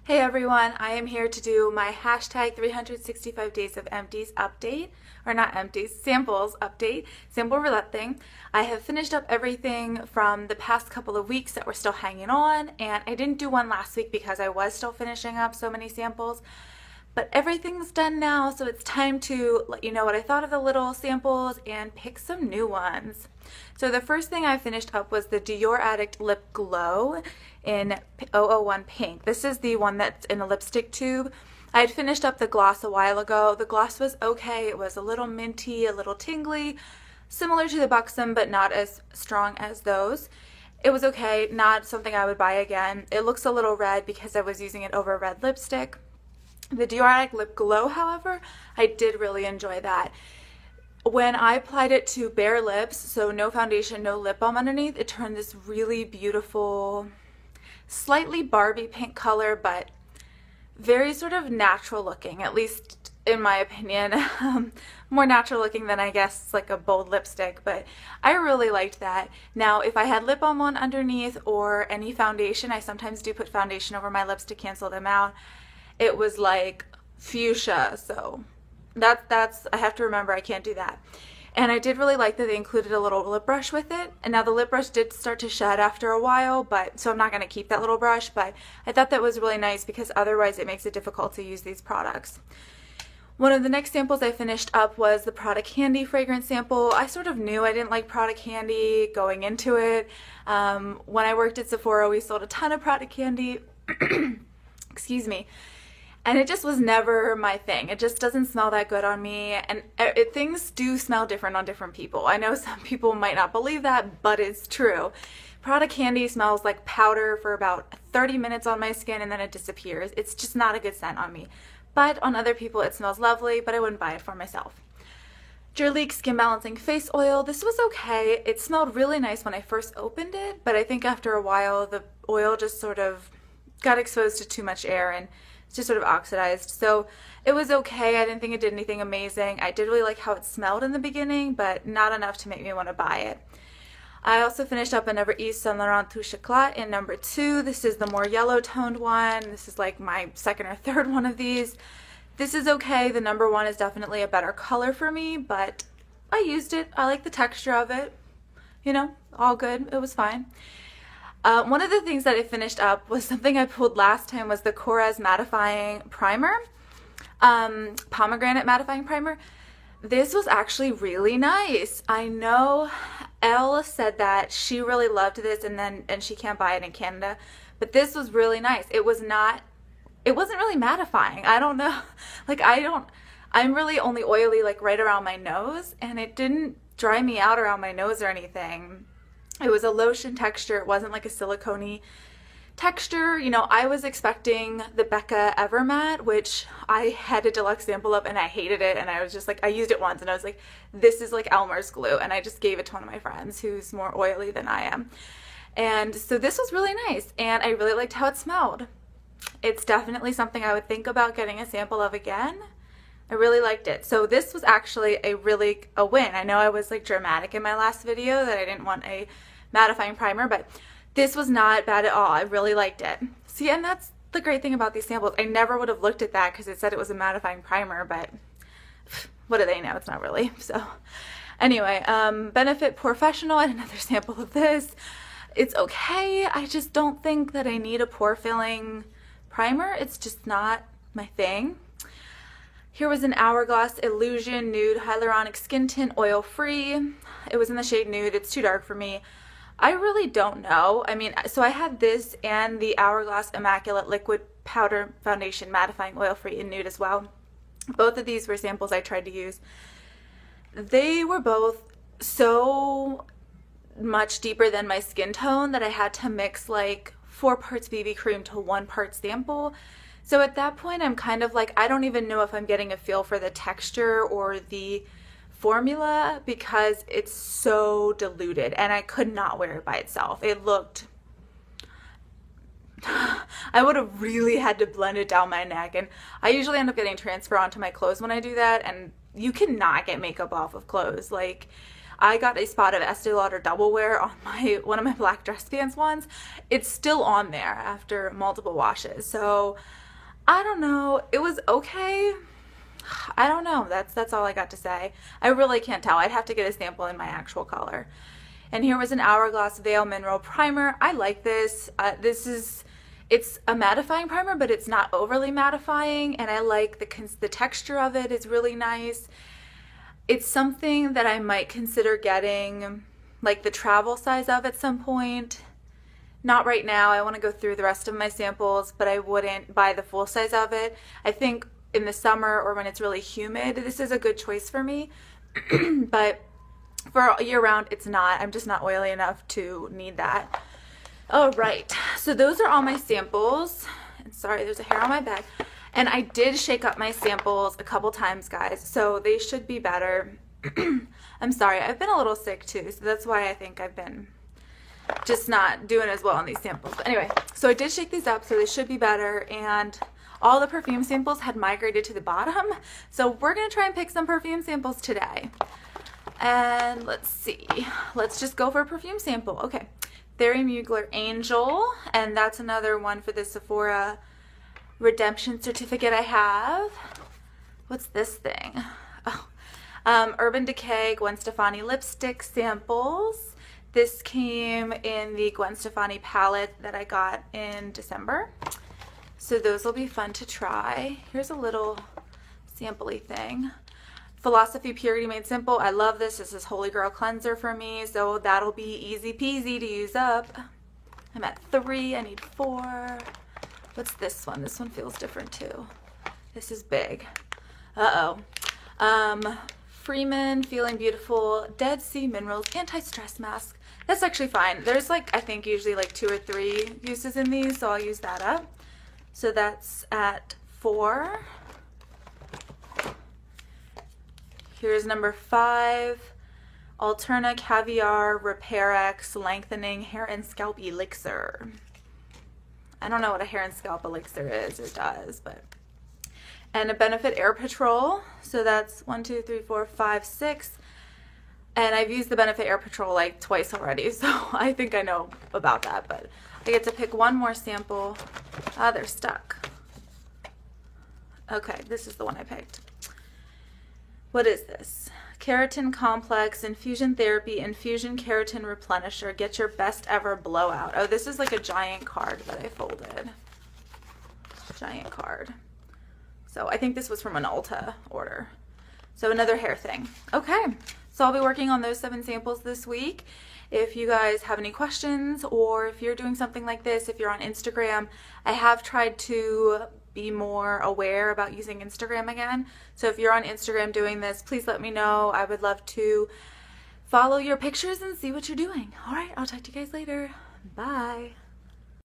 Hey everyone, I am here to do my hashtag 365 days of empties update, or not empties, samples update, sample roulette thing. I have finished up everything from the past couple of weeks that were still hanging on, and I didn't do one last week because I was still finishing up so many samples. But everything's done now, so it's time to let you know what I thought of the little samples and pick some new ones. So the first thing I finished up was the Dior Addict Lip Glow in 001 Pink. This is the one that's in a lipstick tube. I had finished up the gloss a while ago. The gloss was okay. It was a little minty, a little tingly, similar to the Buxom, but not as strong as those. It was okay, not something I would buy again. It looks a little red because I was using it over red lipstick. The Dior Addict Lip Glow, however, I did really enjoy that. When I applied it to bare lips, so no foundation, no lip balm underneath, it turned this really beautiful, slightly Barbie pink color, but very sort of natural looking, at least in my opinion. More natural looking than I guess like a bold lipstick, but I really liked that. Now, if I had lip balm on underneath or any foundation, I sometimes do put foundation over my lips to cancel them out. It was like fuchsia, so that's I have to remember I can't do that. And I did really like that they included a little lip brush with it. And now the lip brush did start to shed after a while, but so I'm not going to keep that little brush, but I thought that was really nice because otherwise it makes it difficult to use these products. One of the next samples I finished up was the Prada Candy fragrance sample. I sort of knew I didn't like Prada Candy going into it. When I worked at Sephora, we sold a ton of Prada Candy. Excuse me. And it just was never my thing. It just doesn't smell that good on me. And things do smell different on different people. I know some people might not believe that, but it's true. Prada Candy smells like powder for about 30 minutes on my skin and then it disappears. It's just not a good scent on me. But on other people it smells lovely, but I wouldn't buy it for myself. Jurlique Skin Balancing Face Oil. This was okay. It smelled really nice when I first opened it, but I think after a while the oil just sort of got exposed to too much air and just sort of oxidized. So it was okay. I didn't think it did anything amazing. I did really like how it smelled in the beginning, but not enough to make me want to buy it. I also finished up another Yves Saint Laurent Touche Éclat in number 2. This is the more yellow toned one. This is like my second or third one of these. This is okay. The number 1 is definitely a better color for me, but I used it. I like the texture of it. You know, all good. It was fine. One of the things that I finished up was something I pulled last time was the Korres Mattifying Primer, Pomegranate Mattifying Primer. This was actually really nice. I know Elle said that she really loved this and she can't buy it in Canada, but this was really nice. It wasn't really mattifying. I don't know, like I'm really only oily like right around my nose, and it didn't dry me out around my nose or anything. It was a lotion texture. It wasn't like a silicone-y texture. You know, I was expecting the Becca Evermatte, which I had a deluxe sample of and I hated it. And I was just like, I used it once and I was like, this is like Elmer's glue. And I just gave it to one of my friends who's more oily than I am. And so this was really nice. And I really liked how it smelled. It's definitely something I would think about getting a sample of again. I really liked it. So this was actually a win. I know I was like dramatic in my last video that I didn't want a mattifying primer, but this was not bad at all. I really liked it. See, and that's the great thing about these samples. I never would have looked at that because it said it was a mattifying primer, but what do they know? It's not really. So anyway, Benefit Professional, I had another sample of this. It's okay. I just don't think that I need a pore filling primer. It's just not my thing. Here was an Hourglass Illusion Nude Hyaluronic Skin Tint Oil Free. It was in the shade Nude. It's too dark for me. I really don't know. I mean, so I had this and the Hourglass Immaculate Liquid Powder Foundation Mattifying Oil Free in Nude as well. Both of these were samples I tried to use. They were both so much deeper than my skin tone that I had to mix like 4 parts BB cream to 1 part sample. So at that point, I'm kind of like, I don't even know if I'm getting a feel for the texture or the formula because it's so diluted and I could not wear it by itself. It looked, I would have really had to blend it down my neck, and I usually end up getting transfer onto my clothes when I do that, and you cannot get makeup off of clothes. Like, I got a spot of Estee Lauder Double Wear on one of my black dress pants ones. It's still on there after multiple washes. So I don't know. It was okay. I don't know. That's all I got to say. I really can't tell. I'd have to get a sample in my actual color. And here was an Hourglass Veil Mineral Primer. I like this. It's a mattifying primer, but it's not overly mattifying, and I like the texture of it is really nice. It's something that I might consider getting like the travel size of at some point. Not right now. I want to go through the rest of my samples, but I wouldn't buy the full size of it. I think in the summer or when it's really humid, this is a good choice for me. But for year round, it's not. I'm just not oily enough to need that. All right, so those are all my samples. And sorry, there's a hair on my bag. And I did shake up my samples a couple times, guys, so they should be better. I'm sorry, I've been a little sick too, so that's why I think I've been just not doing as well on these samples. But anyway, so I did shake these up, so they should be better. And all the perfume samples had migrated to the bottom, so we're gonna try and pick some perfume samples today. And let's see, let's just go for a perfume sample. Okay. Thierry Mugler Angel, and that's another one for the Sephora redemption certificate I have. What's this thing? Oh, Urban Decay Gwen Stefani lipstick samples. This came in the Gwen Stefani palette that I got in December. So those will be fun to try. Here's a little sample-y thing. Philosophy Purity Made Simple. I love this. This is Holy Grail Cleanser for me, so that'll be easy peasy to use up. I'm at 3. I need 4. What's this one? This one feels different too. This is big. Freeman Feeling Beautiful Dead Sea Minerals Anti-Stress Mask. That's actually fine. There's like, I think usually like 2 or 3 uses in these, so I'll use that up. So that's at 4. Here's number 5, Alterna Caviar Repair X Lengthening Hair and Scalp Elixir. I don't know what a hair and scalp elixir is or does, but. And a Benefit Air Patrol. So that's 1, 2, 3, 4, 5, 6. And I've used the Benefit Air Patrol like twice already, so I think I know about that. But I get to pick one more sample. Ah, they're stuck. Okay, this is the one I picked. What is this? Keratin Complex Infusion Therapy Infusion Keratin Replenisher. Get your best ever blowout. Oh, this is like a giant card that I folded. Giant card. So I think this was from an Ulta order. So another hair thing. Okay, so I'll be working on those 7 samples this week. If you guys have any questions, or if you're doing something like this, if you're on Instagram, I have tried to be more aware about using Instagram again. So if you're on Instagram doing this, please let me know. I would love to follow your pictures and see what you're doing. All right, I'll talk to you guys later. Bye.